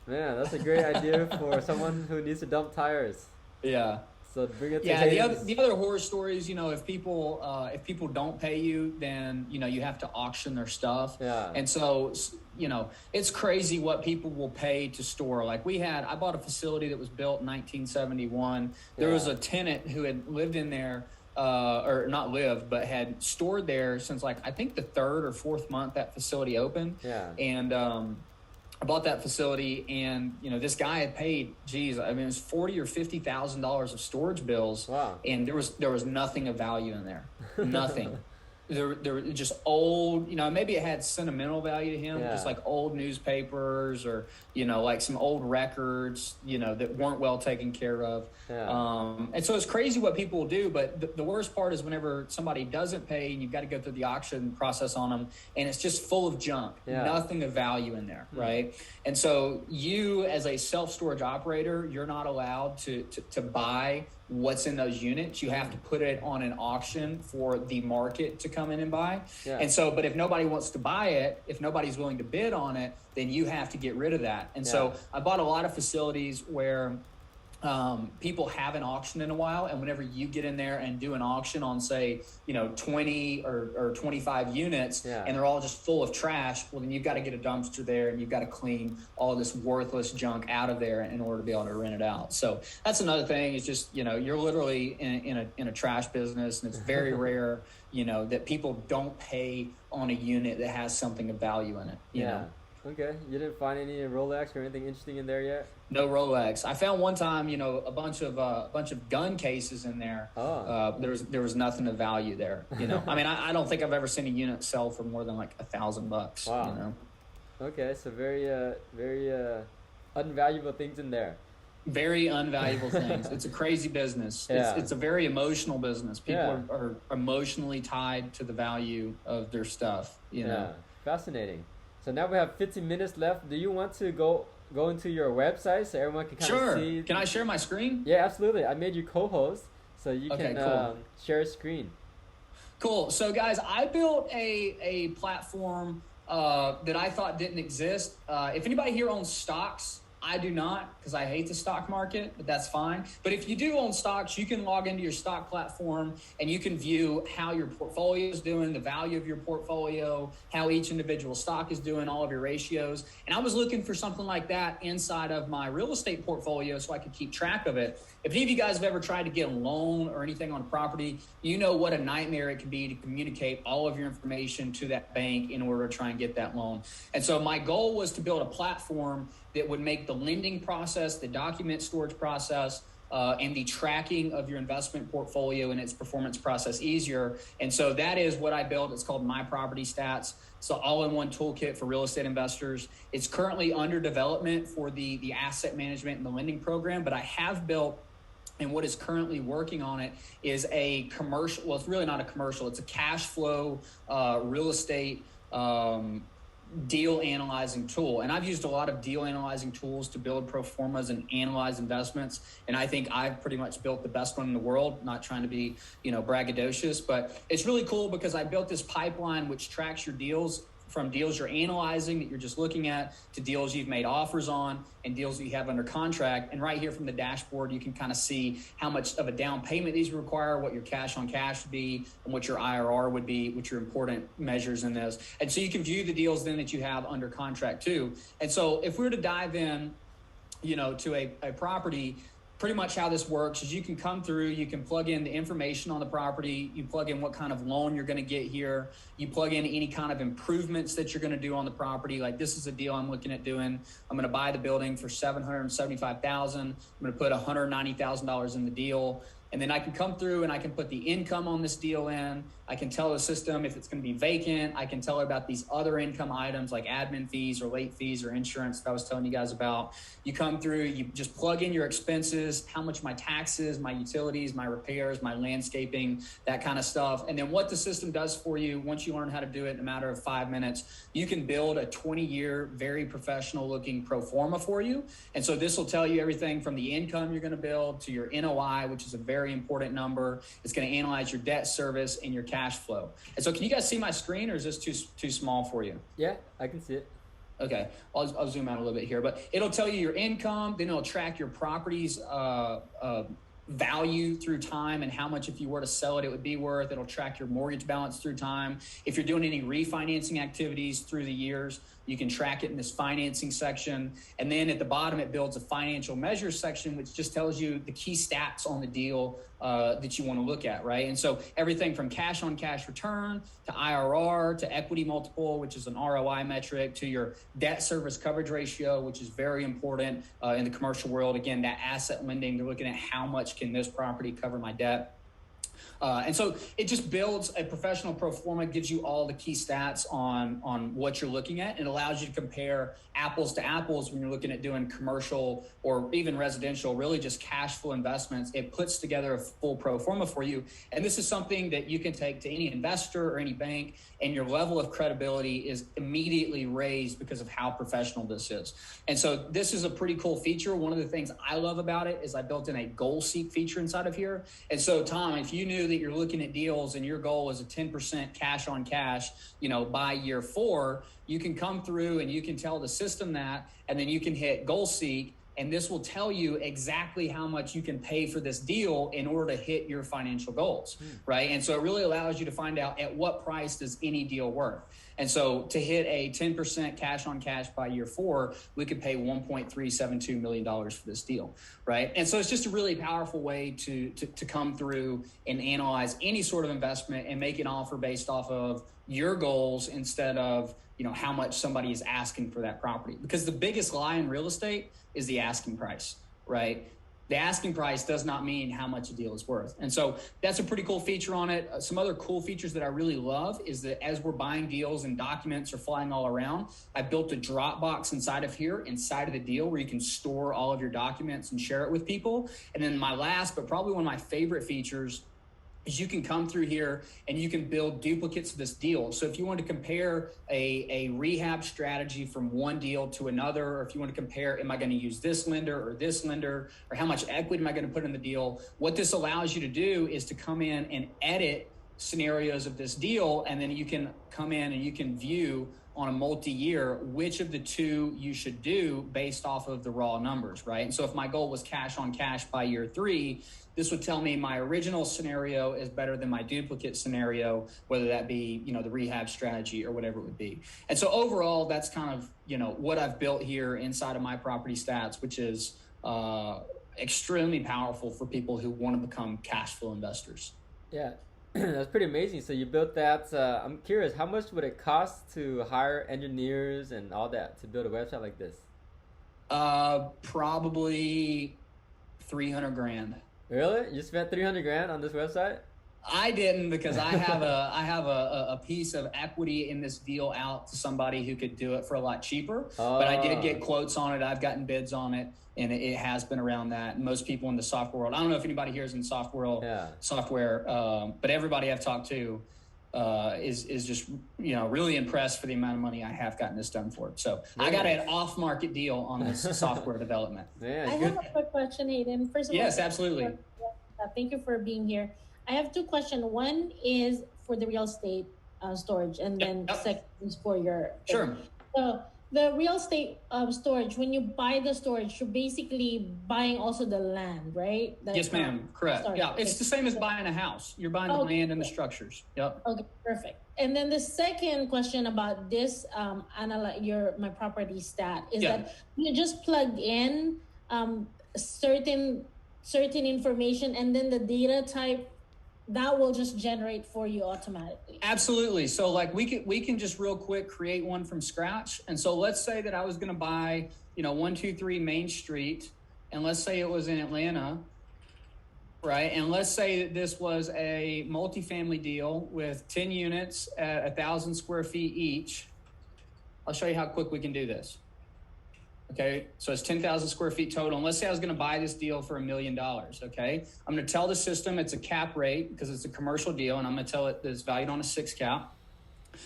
Man, that's a great idea for someone who needs to dump tires. Yeah. So bring it to the other horror stories, if people don't pay you, then you have to auction their stuff. Yeah. And so it's crazy what people will pay to store. Like I bought a facility that was built in 1971. There was a tenant who had lived in there, or not lived, but had stored there since I think the 3rd or 4th month that facility opened. Yeah. And I bought that facility, and this guy had paid, it was $40,000 or $50,000 of storage bills. Wow. And there was nothing of value in there, nothing. There were just old, maybe it had sentimental value to him, just like old newspapers or like some old records, that weren't well taken care of. Yeah. And so it's crazy what people will do, but the worst part is whenever somebody doesn't pay and you've got to go through the auction process on them, and it's just full of junk, nothing of value in there, right? And so you, as a self-storage operator, you're not allowed to buy what's in those units. You have to put it on an auction for the market to come in and buy. Yeah. And so, but if nobody wants to buy it, if nobody's willing to bid on it, then you have to get rid of that. And so I bought a lot of facilities where people haven't auctioned in a while, and whenever you get in there and do an auction on, say, 20 or 25 units, and they're all just full of trash, well, then you've got to get a dumpster there, and you've got to clean all this worthless junk out of there in order to be able to rent it out. So that's another thing, is just, you're literally in a trash business, and it's very rare, that people don't pay on a unit that has something of value in it. You know? Okay. You didn't find any Rolex or anything interesting in there yet? No Rolex. I found one time, a bunch of gun cases in there. Oh. There was nothing of value there. I mean, I don't think I've ever seen a unit sell for more than like $1,000. Wow. Okay, so very unvaluable things in there. Very unvaluable things. It's a crazy business. It's a very emotional business. People are emotionally tied to the value of their stuff. You know. Fascinating. So now we have 15 minutes left. Do you want to go into your website so everyone can kind of see? Can I share my screen? Yeah, absolutely. I made you co-host, so you can share a screen. Cool. So guys, I built a platform that I thought didn't exist. If anybody here owns stocks, I do not, because I hate the stock market, but that's fine. But if you do own stocks, you can log into your stock platform and you can view how your portfolio is doing, the value of your portfolio, how each individual stock is doing, all of your ratios. And I was looking for something like that inside of my real estate portfolio so I could keep track of it. If any of you guys have ever tried to get a loan or anything on a property, you know what a nightmare it can be to communicate all of your information to that bank in order to try and get that loan. And so my goal was to build a platform that would make the lending process, the document storage process, and the tracking of your investment portfolio and its performance process easier. And so that is what I built. It's called MyPropertyStats. It's an all-in-one toolkit for real estate investors. It's currently under development for the asset management and the lending program, but I have built, and what is currently working on it is a commercial, well, it's really not a commercial, it's a cash flow real estate deal analyzing tool. And I've used a lot of deal analyzing tools to build pro formas and analyze investments. And I think I've pretty much built the best one in the world, not trying to be, braggadocious, but it's really cool because I built this pipeline which tracks your deals, from deals you're analyzing that you're just looking at to deals you've made offers on and deals that you have under contract. And right here from the dashboard, you can kind of see how much of a down payment these require, what your cash on cash would be, and what your IRR would be, which are important measures in this. And so you can view the deals then that you have under contract too. And so if we were to dive in, to a property, pretty much how this works is you can come through, you can plug in the information on the property, you plug in what kind of loan you're going to get here, you plug in any kind of improvements that you're going to do on the property. Like this is a deal I'm looking at doing. I'm going to buy the building for $775,000. I'm going to put $190,000 in the deal. And then I can come through and I can put the income on this deal in. I can tell the system if it's going to be vacant. I can tell it about these other income items like admin fees or late fees or insurance that I was telling you guys about. You come through, you just plug in your expenses, how much my taxes, my utilities, my repairs, my landscaping, that kind of stuff. And then what the system does for you, once you learn how to do it in a matter of 5 minutes, you can build a 20-year, very professional looking pro forma for you. And so this will tell you everything from the income you're going to build to your NOI, which is a very important number. It's going to analyze your debt service and your cash flow. And so can you guys see my screen, or is this too small for you? Yeah, I can see it. Okay, I'll zoom out a little bit here, but it'll tell you your income, then it'll track your property's value through time and how much, if you were to sell it, it would be worth. It'll track your mortgage balance through time. If you're doing any refinancing activities through the years, you can track it in this financing section. And then at the bottom, it builds a financial measures section, which just tells you the key stats on the deal that you want to look at, right? And so everything from cash on cash return to IRR to equity multiple, which is an ROI metric, to your debt service coverage ratio, which is very important in the commercial world. Again, that asset lending, they're looking at how much can this property cover my debt. And so it just builds a professional pro forma, gives you all the key stats on what you're looking at, and allows you to compare apples to apples when you're looking at doing commercial or even residential, really just cash flow investments. It puts together a full pro forma for you. And this is something that you can take to any investor or any bank, and your level of credibility is immediately raised because of how professional this is. And so this is a pretty cool feature. One of the things I love about it is I built in a goal seek feature inside of here. And so Tom, if you knew that you're looking at deals and your goal is a 10% cash on cash, by year 4, you can come through and you can tell the system that, and then you can hit goal seek, and this will tell you exactly how much you can pay for this deal in order to hit your financial goals, right? And so it really allows you to find out at what price does any deal work. And so to hit a 10% cash on cash by year 4, we could pay $1.372 million for this deal, right? And so it's just a really powerful way to come through and analyze any sort of investment and make an offer based off of your goals instead of how much somebody is asking for that property. Because the biggest lie in real estate is the asking price, right? The asking price does not mean how much a deal is worth. And so that's a pretty cool feature on it. Some other cool features that I really love is that as we're buying deals and documents are flying all around, I built a Dropbox inside of here, inside of the deal, where you can store all of your documents and share it with people. And then my last, but probably one of my favorite features, is you can come through here and you can build duplicates of this deal. So if you want to compare a rehab strategy from one deal to another, or if you want to compare, am I going to use this lender, or how much equity am I going to put in the deal? What this allows you to do is to come in and edit scenarios of this deal, and then you can come in and you can view on a multi-year which of the two you should do based off of the raw numbers, right? And so if my goal was cash on cash by year 3, this would tell me my original scenario is better than my duplicate scenario, whether that be, the rehab strategy or whatever it would be. And so overall, that's kind of, what I've built here inside of MyPropertyStats, which is extremely powerful for people who want to become cash flow investors. Yeah, that's pretty amazing. So you built that. I'm curious, how much would it cost to hire engineers and all that to build a website like this? Probably 300 grand. Really? You spent 300 grand on this website? I didn't, because I have a piece of equity in this deal out to somebody who could do it for a lot cheaper. But I did get quotes on it. I've gotten bids on it, and it has been around that. And most people in the software world, I don't know if anybody here is in software, but everybody I've talked to is just, you know, really impressed for the amount of money I have gotten this done for. So I got an off-market deal on this software development. I have a quick question, Hayden. First of all, yes, absolutely. Thank you for being here. I have two questions. One is for the real estate storage, and then second is for your Sure. So the real estate storage, when you buy the storage, you're basically buying also the land, right? Yes, ma'am. Correct. Storage. Yeah, it's the same as buying a house. You're buying the land and the structures. Yep. Okay, perfect. And then the second question about this, my property stat is that you just plug in certain information, and then the data type that will just generate for you automatically. Absolutely. So like we can just real quick create one from scratch. And so let's say that I was going to buy, 123 Main Street, and let's say it was in Atlanta, right? And let's say that this was a multifamily deal with 10 units at 1,000 square feet each. I'll show you how quick we can do this. Okay, so it's 10,000 square feet total. And let's say I was going to buy this deal for $1 million. Okay, I'm going to tell the system it's a cap rate because it's a commercial deal, and I'm going to tell it that it's valued on a 6 cap.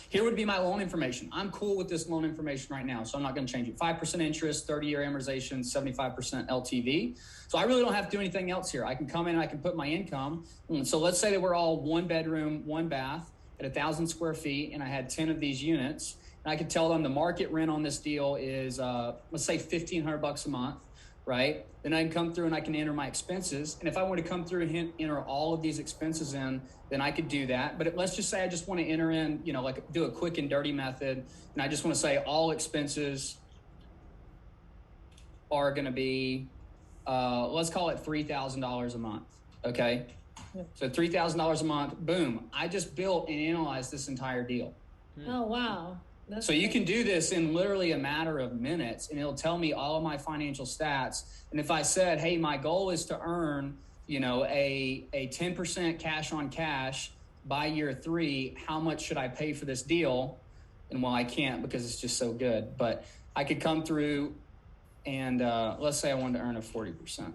Here would be my loan information. I'm cool with this loan information right now, so I'm not going to change it. 5% interest, 30-year amortization, 75% LTV. So I really don't have to do anything else here. I can come in and I can put my income. And so let's say that we're all 1 bedroom, 1 bath at 1,000 square feet, and I had 10 of these units. And I could tell them the market rent on this deal is, let's say $1,500 a month, right? Then I can come through and I can enter my expenses. And if I want to come through and enter all of these expenses in, then I could do that. But let's just say I just want to enter in, like do a quick and dirty method. And I just want to say all expenses are going to be, let's call it $3,000 a month. Okay. So $3,000 a month, boom. I just built and analyzed this entire deal. Oh, wow. So you can do this in literally a matter of minutes, and it'll tell me all of my financial stats. And if I said, hey, my goal is to earn, a 10% cash on cash by year 3, how much should I pay for this deal? And well, I can't because it's just so good. But I could come through and let's say I wanted to earn a 40%.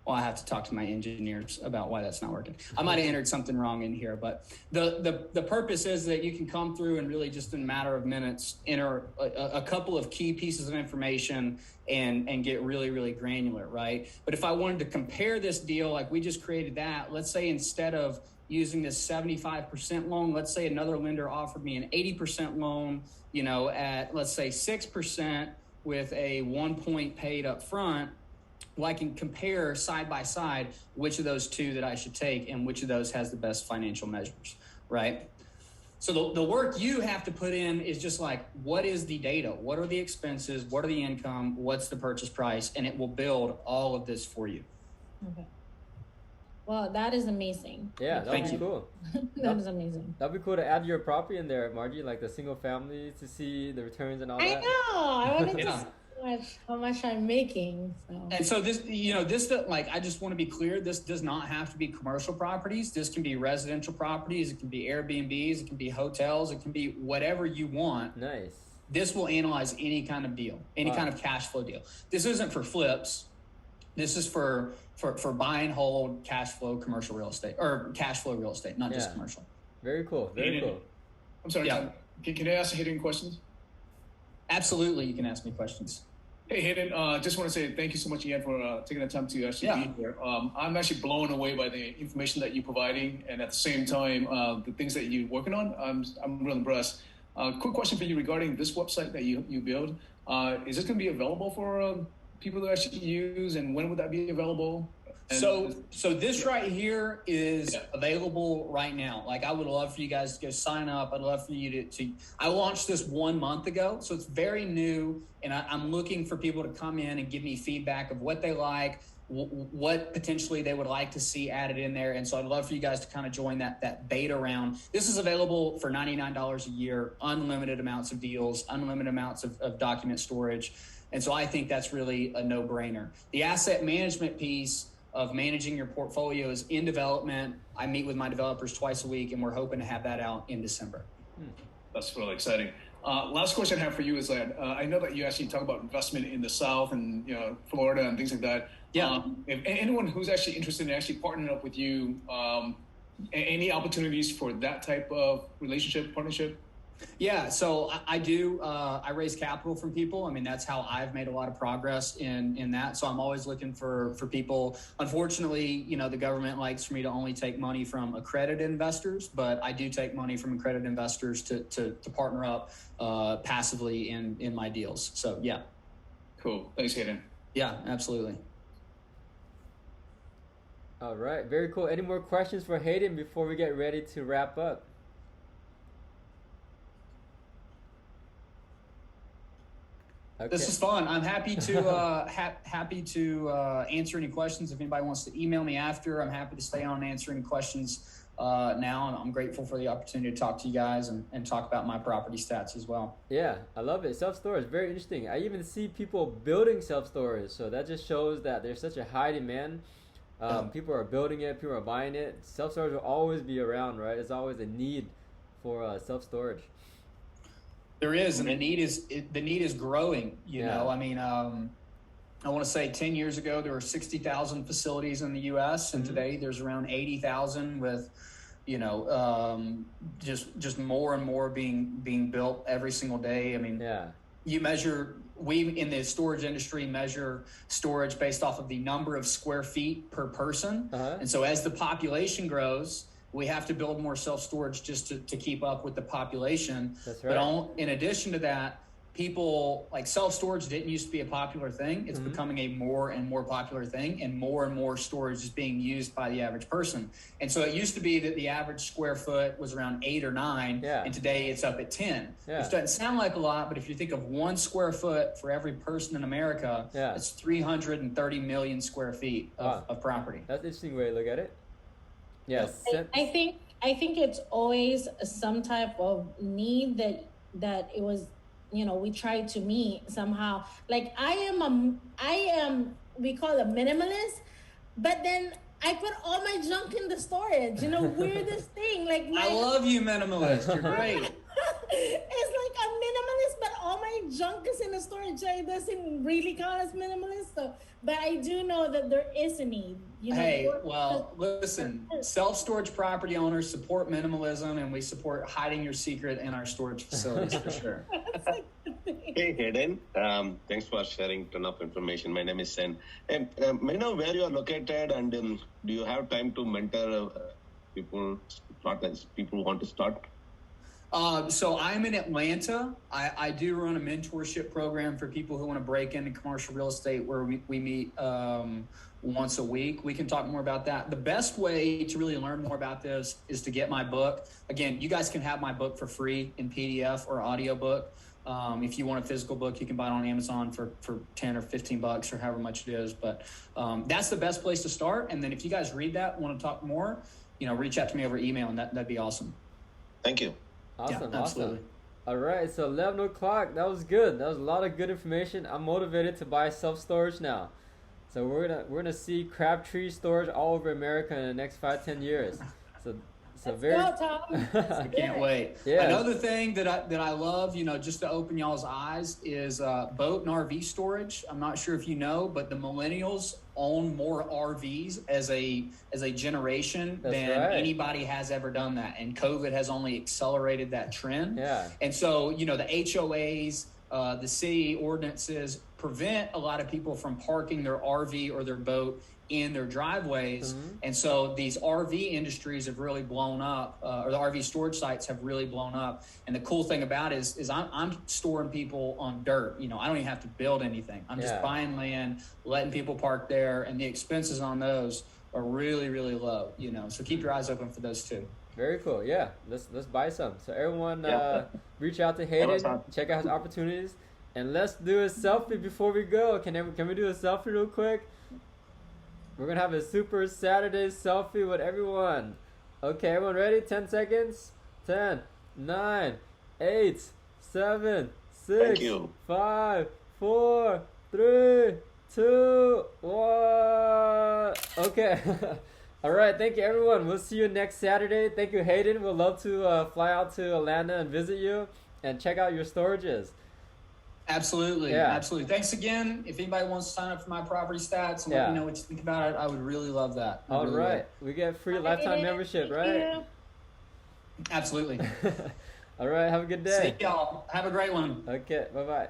Well, I have to talk to my engineers about why that's not working. I might have entered something wrong in here, but the purpose is that you can come through and really just in a matter of minutes enter a couple of key pieces of information and get really, really granular, right? But if I wanted to compare this deal, like we just created that, let's say instead of using this 75% loan, let's say another lender offered me an 80% loan, at let's say 6% with a 1 point paid up front. Well, I can compare side by side which of those two that I should take and which of those has the best financial measures, right? So the work you have to put in is just like, what is the data? What are the expenses? What are the income? What's the purchase price? And it will build all of this for you. Okay. Well, that is amazing. Yeah, that would be cool. That is amazing. That'd be cool to add your property in there, Margie, like the single family to see the returns and all that. I know. I wanted to see how much I'm making. So. And so this, I just want to be clear, this does not have to be commercial properties. This can be residential properties. It can be Airbnbs. It can be hotels. It can be whatever you want. Nice. This will analyze any kind of deal, any kind of cash flow deal. This isn't for flips. This is for buy and hold cash flow commercial real estate or cash flow real estate, not just commercial. Very cool. Very cool. I'm sorry, Tom. Can I ask Hayden questions? Absolutely, you can ask me questions. Hey, Hayden, just want to say thank you so much again for taking the time to actually be here. I'm actually blown away by the information that you're providing, and at the same time, the things that you're working on. I'm really impressed. Quick question for you regarding this website that you build. Is this going to be available for people to actually use, and when would that be available? And so this right here is available right now. Like, I would love for you guys to go sign up. I'd love for you to I launched this 1 month ago, so it's very new, and I'm looking for people to come in and give me feedback of what they like, what potentially they would like to see added in there. And so I'd love for you guys to kind of join that beta round. This is available for $99 a year, unlimited amounts of deals, unlimited amounts of document storage. And so I think that's really a no-brainer. The asset management piece of managing your portfolio is in development. I meet with my developers twice a week, and we're hoping to have that out in December. That's really exciting. Last question I have for you is that I know that you actually talk about investment in the South and Florida and things like that. Yeah. If anyone who's actually interested in actually partnering up with you, any opportunities for that type of partnership? Yeah, so I do. I raise capital from people. I mean, that's how I've made a lot of progress in that. So I'm always looking for people. Unfortunately, the government likes for me to only take money from accredited investors, but I do take money from accredited investors to partner up passively in my deals. So yeah. Cool. Thanks, Hayden. Yeah, absolutely. All right, very cool. Any more questions for Hayden before we get ready to wrap up? Okay. This is fun. I'm happy to happy to answer any questions. If anybody wants to email me after, I'm happy to stay on and answer any questions now. And I'm grateful for the opportunity to talk to you guys and talk about my property stats as well. Yeah, I love it. Self-storage, very interesting. I even see people building self-storage. So that just shows that there's such a high demand. People are building it, people are buying it. Self-storage will always be around, right? There's always a need for self-storage. There is, and the need is growing. You know, I mean, I want to say 10 years ago there were 60,000 facilities in the U.S. and today there's around 80,000 with, just more and more being built every single day. I mean, we in the storage industry measure storage based off of the number of square feet per person, and so as the population grows, we have to build more self-storage just to keep up with the population. That's right. But in addition to that, people like self-storage didn't used to be a popular thing. It's becoming a more and more popular thing, and more storage is being used by the average person. And so it used to be that the average square foot was around 8 or 9, and today it's up at 10. Which doesn't sound like a lot, but if you think of 1 square foot for every person in America, it's 330 million square feet of property. That's an interesting way to look at it. Yes. I think it's always some type of need that it was, we try to meet somehow. Like I am we call it minimalist, but then I put all my junk in the storage. Weirdest thing. Like I love you, minimalist. You're great. It's like I'm minimalist, but all my junk is in the storage. It doesn't really count as minimalist. So, but I do know that there is a need. Listen, self-storage property owners support minimalism, and we support hiding your secret in our storage facilities for sure. Hey, Hayden. Thanks for sharing a ton of information. My name is Sen. May I know where you are located, and do you have time to mentor people who want to start? So I'm in Atlanta. I do run a mentorship program for people who want to break into commercial real estate where we meet once a week. We can talk more about that. The best way to really learn more about this is to get my book. Again, you guys can have my book for free in PDF or audiobook. If you want a physical book, you can buy it on Amazon for 10 or 15 bucks or however much it is. But that's the best place to start. And then if you guys read that, want to talk more, reach out to me over email, and that'd be awesome. Thank you. Awesome, yeah, absolutely. Awesome. All right, so 11 o'clock, that was good. That was a lot of good information. I'm motivated to buy self-storage now. So we're gonna see Crabtree storage all over America in the next 5-10 years. So very. Let's go, Tom. I can't wait. Yeah. Another thing that I love, just to open y'all's eyes, is boat and RV storage. I'm not sure if you know, but the millennials own more RVs as a generation than anybody has ever done that, and COVID has only accelerated that trend. Yeah. And so the HOAs, the city ordinances prevent a lot of people from parking their RV or their boat in their driveways. And so these RV industries have really blown up, or the RV storage sites have really blown up. And the cool thing about it is I'm storing people on dirt. I don't even have to build anything. I'm just buying land, letting people park there, and the expenses on those are really, really low. So keep your eyes open for those too. Very cool. Yeah, let's buy some. So everyone, reach out to Hayden, check out his opportunities, and let's do a selfie before we go. Can we do a selfie real quick? We're gonna have a super Saturday selfie with everyone. Okay, everyone ready? 10 seconds. 10, 9, 8, 7, 6, 5, 4, 3, 2, 1. Okay. All right. Thank you, everyone. We'll see you next Saturday. Thank you, Hayden. We'll love to fly out to Atlanta and visit you and check out your storages. Absolutely. Yeah. Absolutely. Thanks again. If anybody wants to sign up for My Property Stats and let me know what you think about it, I would really love that. All right. We get free lifetime membership, right? Absolutely. All right. Have a good day. See y'all. Have a great one. Okay. Bye-bye.